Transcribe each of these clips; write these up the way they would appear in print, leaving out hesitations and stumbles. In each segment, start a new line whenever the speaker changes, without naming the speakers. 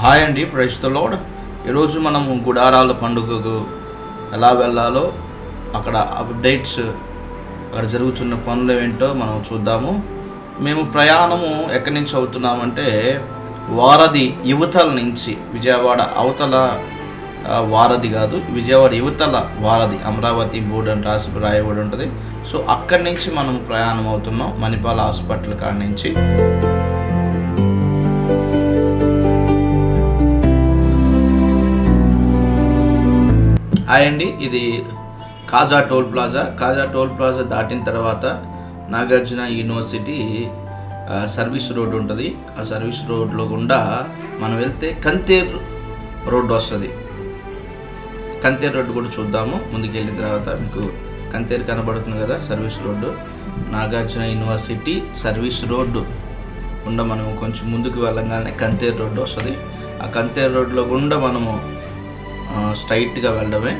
Hi అండి, praise the lord. ఈరోజు మనము గుడారాల పండుగకు ఎలా వెళ్ళాలో, అక్కడ అప్డేట్స్, అక్కడ జరుగుతున్న పనులు ఏంటో మనం చూద్దాము. మేము ప్రయాణము ఎక్కడి నుంచి అవుతున్నామంటే, వారధి యువతల నుంచి, విజయవాడ అవతల వారధి కాదు, విజయవాడ యువతల వారధి, అమరావతి బోర్డు అని రాయబడి ఉంటుంది. సో అక్కడి నుంచి మనం ప్రయాణం అవుతున్నాం, మణిపాల్ హాస్పిటల్ కాడి నుంచి. హాయ్ అండి, ఇది కాజా టోల్ ప్లాజా దాటిన తర్వాత నాగార్జున యూనివర్సిటీ సర్వీస్ రోడ్ ఉంటుంది. ఆ సర్వీస్ రోడ్లో గుండా మనం వెళ్తే కంతేర్ రోడ్డు వస్తుంది. కంతేర్ రోడ్డు కూడా చూద్దాము. ముందుకు వెళ్ళిన తర్వాత మీకు కంతేర్ కనబడుతుంది కదా, service road. Nagarjuna university service road గుండా మనం కొంచెం ముందుకు వెళ్ళగానే కంతేర్ రోడ్డు వస్తుంది. ఆ కంతేర్ రోడ్లో గుండా మనము స్ట్రైట్గా వెళ్ళడమే.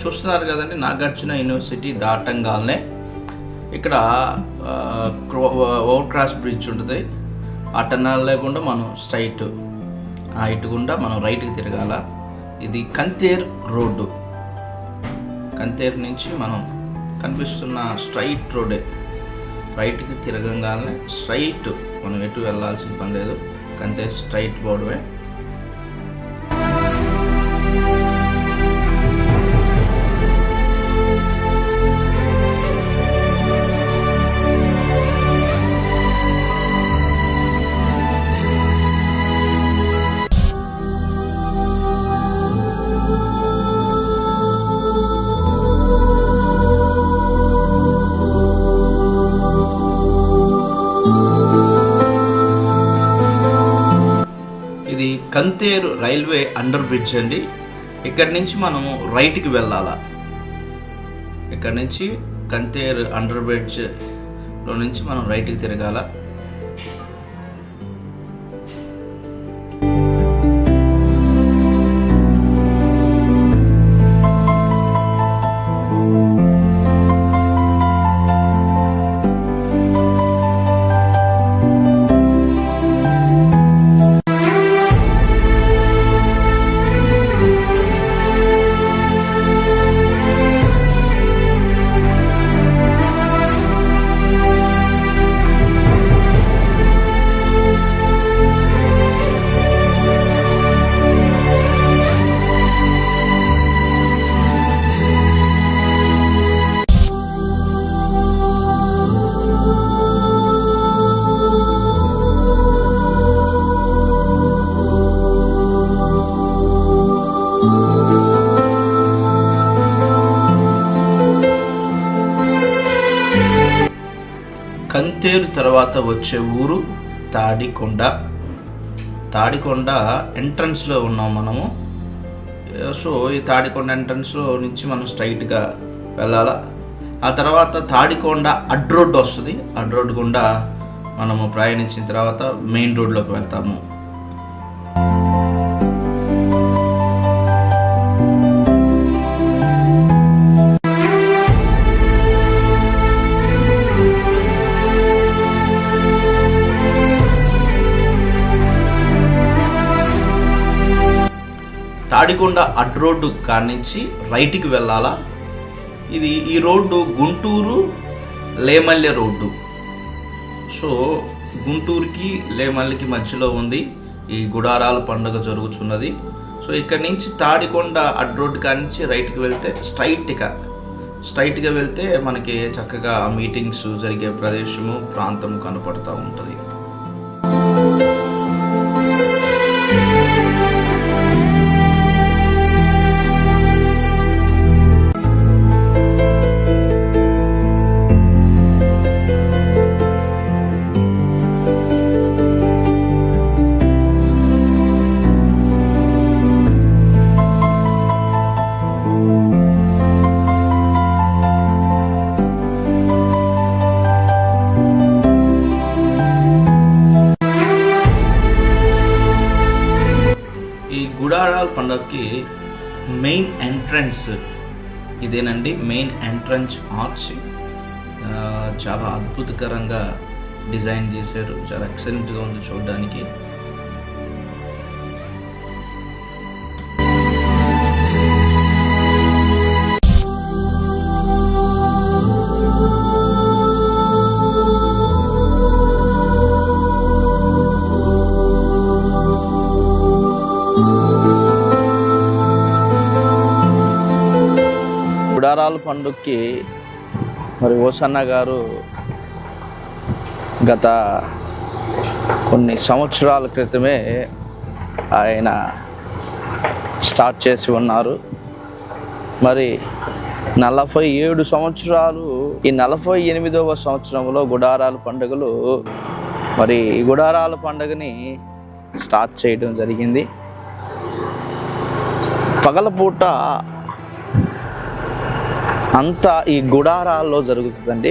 చూస్తున్నారు కదండి, నాగార్జున యూనివర్సిటీ దాటంగానే ఇక్కడ ఓవర్ క్రాస్ బ్రిడ్జ్ ఉంటుంది. ఆ టన్నల్ లేకుండా మనం స్ట్రైట్ ఇటు గుండా మనం రైట్కి తిరగాల. ఇది కంతేర్ రోడ్డు. కంతేర్ నుంచి మనం కనిపిస్తున్న స్ట్రైట్ రోడ్డే. రైట్కి తిరగంగానే స్ట్రైట్, మనం ఎటు వెళ్ళాల్సిన పని లేదు. కంతేర్ స్ట్రైట్ పోవడమే. ఇది కంతేరు రైల్వే అండర్ బ్రిడ్జ్ అండి. ఇక్కడి నుంచి మనము రైట్కి వెళ్ళాలా. ఇక్కడ నుంచి కంతేరు అండర్ బ్రిడ్జ్లో నుంచి మనం రైట్కి తిరగాల. కంతేరు తర్వాత వచ్చే ఊరు తాడికొండ ఎంట్రన్స్లో ఉన్నాం మనము. సో ఈ తాడికొండ ఎంట్రన్స్లో నుంచి మనం స్ట్రైట్గా వెళ్ళాలా. ఆ తర్వాత తాడికొండ అడ్ రోడ్డు వస్తుంది. అడ్ రోడ్డు గుండా మనము ప్రయాణించిన తర్వాత మెయిన్ రోడ్లోకి వెళ్తాము. తాడికొండ అడ్ రోడ్డు కాడి నుంచి రైట్కి వెళ్ళాలా. ఈ రోడ్డు గుంటూరు లేమల్లె రోడ్డు. సో గుంటూరుకి లేమల్లికి మధ్యలో ఉంది ఈ గుడారాల పండుగ జరుగుతున్నది. సో ఇక్కడ నుంచి తాడికొండ అడ్ రోడ్డు కాడి నుంచి రైట్కి వెళ్తే స్ట్రైట్గా వెళ్తే మనకి చక్కగా మీటింగ్స్ జరిగే ప్రదేశము, ప్రాంతము కనపడుతూ ఉంటుంది. గుడారాల పండుగకి మెయిన్ ఎంట్రన్స్ ఇదేనండి. మెయిన్ ఎంట్రన్స్ ఆర్చ్ చాలా అద్భుతకరంగా డిజైన్ చేశారు. చాలా ఎక్సలెంట్గా ఉంది చూడడానికి. గుడారాల పండుగకి మరి ఓసన్న గారు గత కొన్ని సంవత్సరాల క్రితమే ఆయన స్టార్ట్ చేసి ఉన్నారు. మరి 47 సంవత్సరాలు, ఈ 48వ సంవత్సరంలో గుడారాల పండుగలు, మరి ఈ గుడారాల పండుగని స్టార్ట్ చేయడం జరిగింది. పగలపూట అంతా ఈ గుడారాల్లో జరుగుతుందండి.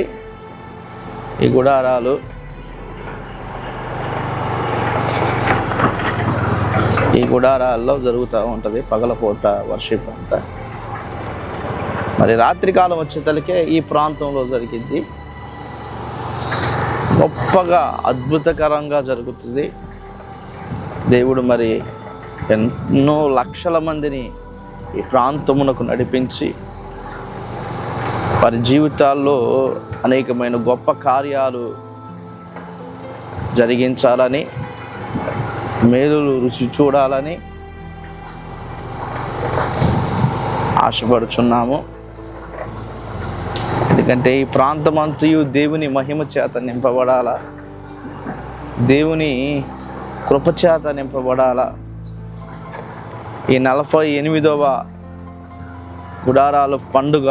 ఈ గుడారాల్లో జరుగుతూ ఉంటుంది పగలపూట వర్షిప్ అంతా. మరి రాత్రికాలం వచ్చేతలకే ఈ ప్రాంతంలో జరిగింది. గొప్పగా అద్భుతకరంగా జరుగుతుంది. దేవుడు మరి ఎన్నో లక్షల మందిని ఈ ప్రాంతమునకు నడిపించి వారి జీవితాల్లో అనేకమైన గొప్ప కార్యాలు జరిగించాలని, మేలులు రుచి చూడాలని ఆశపడుచున్నాము. ఎందుకంటే ఈ ప్రాంతమంతయు దేవుని మహిమ చేత నింపబడాలా, దేవుని కృపచేత నింపబడాలా. ఈ 48వ గుడారాల పండుగ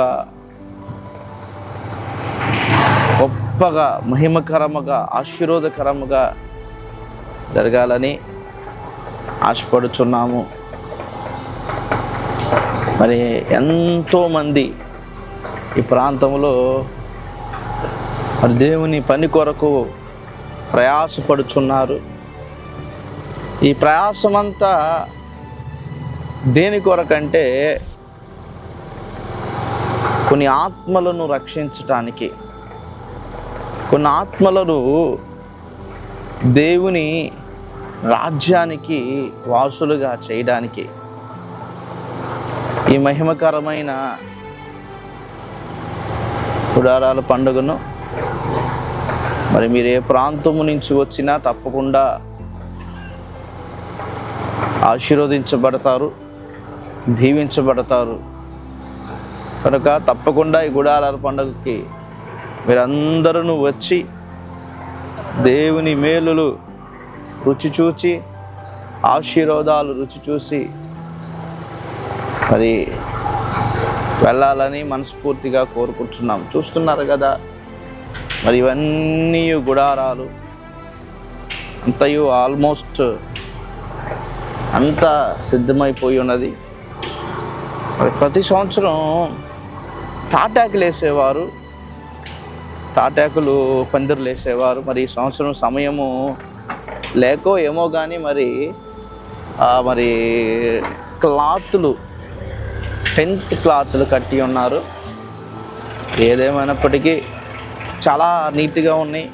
గొప్పగా, మహిమకరముగా, ఆశీర్వాదకరముగా జరగాలని ఆశపడుచున్నాము. మరి ఎంతోమంది ఈ ప్రాంతంలో మరి దేవుని పని కొరకు ప్రయాసపడుచున్నారు. ఈ ప్రయాసమంతా దేని కొరకంటే కొన్ని ఆత్మలను రక్షించటానికి, కొన్ని ఆత్మలను దేవుని రాజ్యానికి వాసులుగా చేయడానికి ఈ మహిమకరమైన గుడారాల పండుగను మరి మీరు ఏ ప్రాంతము నుంచి వచ్చినా తప్పకుండా ఆశీర్వదించబడతారు, దీవించబడతారు. కనుక తప్పకుండా ఈ గుడారాల పండుగకి మీరందరూ వచ్చి దేవుని మేలులు రుచి చూచి, ఆశీర్వాదాలు రుచి చూసి మరి వెళ్ళాలని మనస్ఫూర్తిగా కోరుకుంటున్నాం. చూస్తున్నారు కదా మరి ఇవన్నీ గుడారాలు అంతయు ఆల్మోస్ట్ అంతా సిద్ధమైపోయి ఉన్నది. మరి ప్రతి సంవత్సరం తాటాకులు వేసేవారు, తాటాకులు పందిరులు వేసేవారు. మరి ఈ సంవత్సరం సమయము లేకో ఏమో కానీ మరి క్లాతులు, టెంట్ క్లాతులు కట్టి ఉన్నారు. ఏదేమైనప్పటికీ చాలా నీట్గా ఉన్నాయి,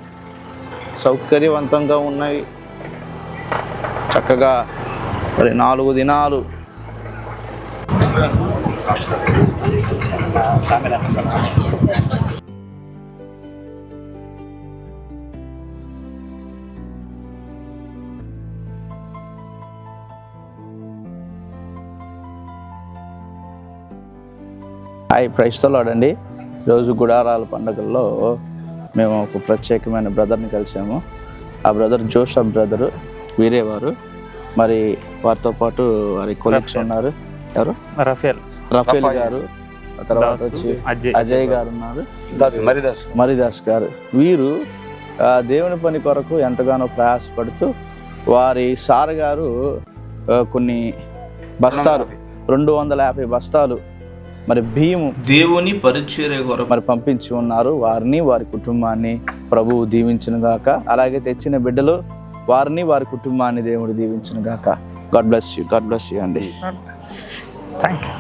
సౌకర్యవంతంగా ఉన్నాయి. చక్కగా మరి 4 దినాలు ప్రైజ్ ది లార్డ్ అండి. ఈరోజు గుడారాల పండుగల్లో మేము ఒక ప్రత్యేకమైన బ్రదర్ని కలిసాము. ఆ బ్రదర్ జోసఫ్ బ్రదరు, వీరేవారు. మరి వారితో పాటు వారి కొలీగ్స్ ఉన్నారు. ఎవరు? రఫేల్ గారు, తర్వాత వచ్చి అజయ్ గారు ఉన్నారు, మరిదాస్ గారు. వీరు దేవుని పని కొరకు ఎంతగానో ప్రయాసపడుతూ వారి సార్ గారు కొన్ని బస్తాలు, 250 బస్తాలు మరి బియ్యము
దేవుని పరిచర్య కొరకు
మరి పంపించి ఉన్నారు. వారిని, వారి కుటుంబాన్ని ప్రభువు దీవించును గాక. అలాగే తెచ్చిన బిడ్డలు వారిని, వారి కుటుంబాన్ని దేవుడు దీవించును గాక. గాడ్ బ్లెస్ యూ అండి.
Thank you.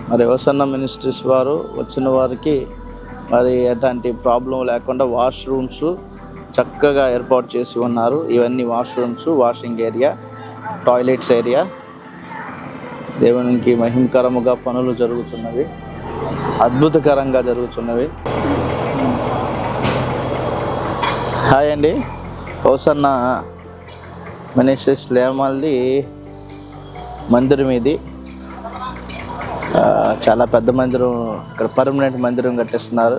మరి హోసన్నా మినిస్ట్రీస్ వారు వచ్చిన వారికి మరి ఎలాంటి ప్రాబ్లం లేకుండా వాష్రూమ్స్ చక్కగా ఏర్పాటు చేసి ఉన్నారు. ఇవన్నీ washrooms, washing area, toilets area. దేవునికి మహిమకరముగా పనులు జరుగుతున్నవి, అద్భుతకరంగా జరుగుతున్నవి. హాయ్ అండి, హోసన్నా మినిస్ట్రీస్ లేమల్లి మందిరం ఇది. చాలా పెద్ద మందిరం, ఇక్కడ పర్మనెంట్ మందిరం కట్టిస్తున్నారు.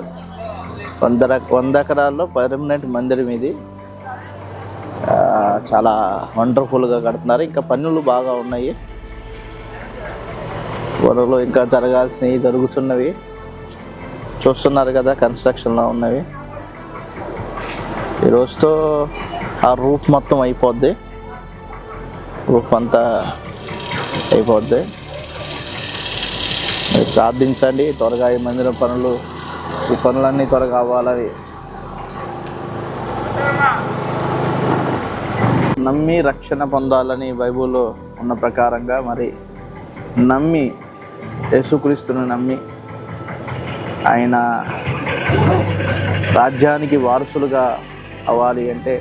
100 ఎకరాల్లో పర్మనెంట్ మందిరం ఇది. చాలా వండర్ఫుల్గా కడుతున్నారు. ఇంకా పనులు బాగా ఉన్నాయి, త్వరలో ఇంకా జరగాల్సినవి జరుగుతున్నవి. చూస్తున్నారు కదా, కన్స్ట్రక్షన్లో ఉన్నవి. ఈ రోజుతో ఆ రూఫ్ మొత్తం అయిపోద్ది, రూఫ్ అంతా అయిపోద్ది. ప్రార్థించండి, త్వరగా ఈ మందిరం పనులు, ఈ పనులన్నీ త్వరగా అవ్వాలని. నమ్మి రక్షణ పొందాలని బైబిల్లో ఉన్న ప్రకారంగా మరి నమ్మి, యేసుక్రీస్తును నమ్మి ఆయన రాజ్యానికి వారసులుగా అవ్వాలి అంటే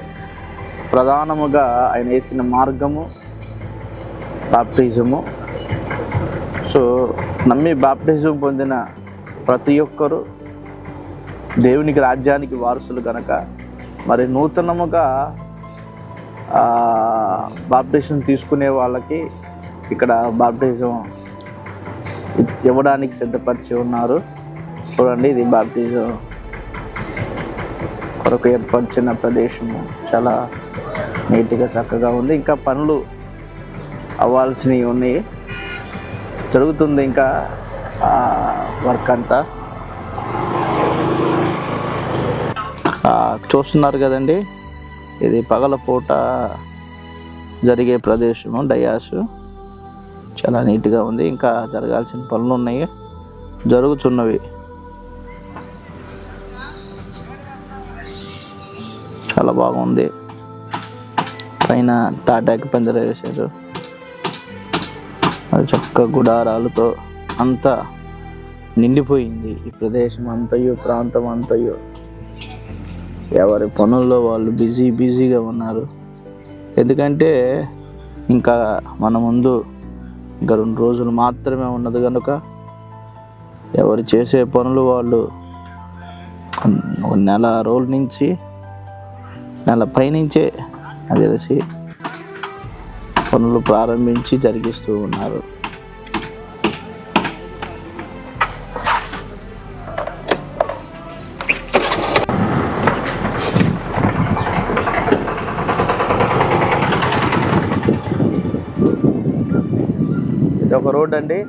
ప్రధానముగా ఆయన వేసిన మార్గము బాప్టిజము. సో నమ్మి బాప్టిజం పొందిన ప్రతి ఒక్కరూ దేవునికి రాజ్యానికి వారసులు కనుక మరి నూతనముగా బాప్టిజం తీసుకునే వాళ్ళకి ఇక్కడ బాప్టిజం ఇవ్వడానికి సిద్ధపరిచి ఉన్నారు. చూడండి, ఇది బాప్టిజం కొరకు ఏర్పరిచిన ప్రదేశము. చాలా నీట్గా చక్కగా ఉంది. ఇంకా పనులు అవ్వాల్సినవి ఉన్నాయి, జరుగుతుంది ఇంకా వర్క్ అంతా. చూస్తున్నారు కదండి, ఇది పగలపూట జరిగే ప్రదేశము, డయాసు. చాలా నీట్గా ఉంది. ఇంకా జరగాల్సిన పనులు ఉన్నాయి, జరుగుతున్నవి. చాలా బాగుంది. పైన తాటాకు పందిర వేశారు, అది చక్క గుడారాలతో అంతా నిండిపోయింది. ఈ ప్రదేశం అంతయు, ప్రాంతం అంతయు ఎవరి పనుల్లో వాళ్ళు బిజీగా ఉన్నారు. ఎందుకంటే ఇంకా మన ముందు ఇంకా 2 రోజులు మాత్రమే ఉన్నది కనుక ఎవరు చేసే పనులు వాళ్ళు 1 నెల రోజుల నుంచి, నెల పైనుంచే అది తెలిసి పనులు ప్రారంభించి జరిగిస్తూ ఉన్నారు. ఇది ఒక రోడ్ అండి.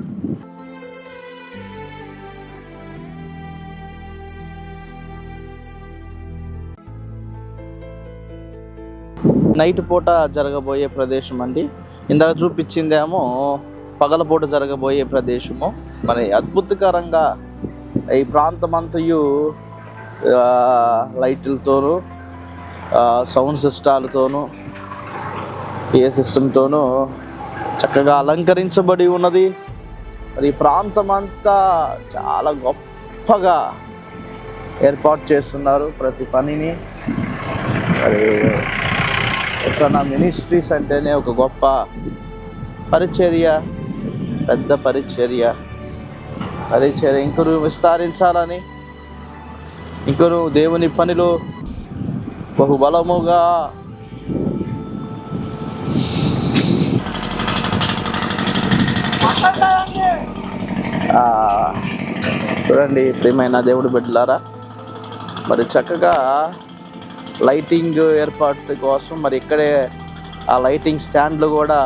నైట్ పూట జరగబోయే ప్రదేశం అండి. ఇందాక చూపించిందేమో పగలపూట జరగబోయే ప్రదేశము. మరి అద్భుతకరంగా ఈ ప్రాంతం అంతయు లైట్లతోనూ, సౌండ్ సిస్టాలతోనూ, పిఏ సిస్టంతోనూ చక్కగా అలంకరించబడి ఉన్నది. మరి ఈ ప్రాంతం అంతా చాలా గొప్పగా ఏర్పాటు చేస్తున్నారు ప్రతి పనిని. మరి హోసన్నా మినిస్ట్రీస్ అంటేనే ఒక గొప్ప పరిచర్య, పెద్ద పరిచర్య. ఇంకను విస్తరించాలని, ఇంకను దేవుని పనిలో బహుబలముగా చూడండి ప్రియమైన దేవుడి బిడ్డలారా, మరి చక్కగా లైటింగ్ ఏర్పాటు కోసం మరి ఇక్కడే ఆ లైటింగ్ స్టాండ్లు కూడా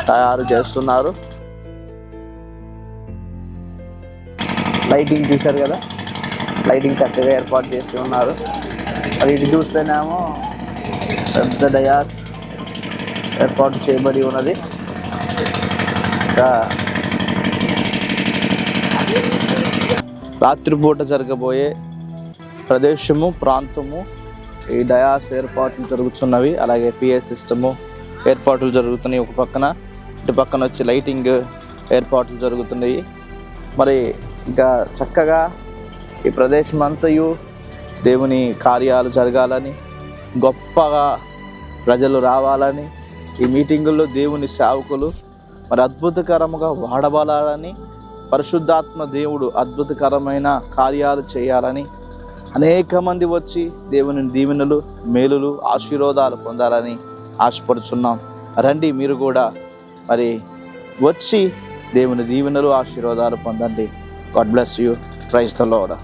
తయారు చేస్తున్నారు. లైటింగ్ చూశారు కదా, లైటింగ్ చక్కగా ఏర్పాటు చేసి ఉన్నారు. మరి ఇటు చూస్తేనేమో పెద్ద డయాస్ ఏర్పాటు చేయబడి ఉన్నది. ఇంకా రాత్రిపూట జరగబోయే ప్రదేశము, ప్రాంతము, ఈ డయాస్ ఏర్పాట్లు జరుగుతున్నవి. అలాగే పిఏ సిస్టము ఏర్పాట్లు జరుగుతున్నాయి ఒక పక్కన, ఇటు పక్కన వచ్చి లైటింగ్ ఏర్పాట్లు జరుగుతున్నాయి. మరి ఇంకా చక్కగా ఈ ప్రదేశం అంతయు దేవుని కార్యాలు జరగాలని, గొప్పగా ప్రజలు రావాలని, ఈ మీటింగుల్లో దేవుని సేవకులు మరి అద్భుతకరముగా వాడబడాలని, పరిశుద్ధాత్మ దేవుడు అద్భుతకరమైన కార్యాలు చేయాలని, అనేక మంది వచ్చి దేవుని దీవెనలు, మేలులు, ఆశీర్వాదాలు పొందాలని ఆశపడుచున్నాం. రండి, మీరు కూడా మరి వచ్చి దేవుని దీవెనలు, ఆశీర్వాదాలు పొందండి. God bless you. Praise the lord.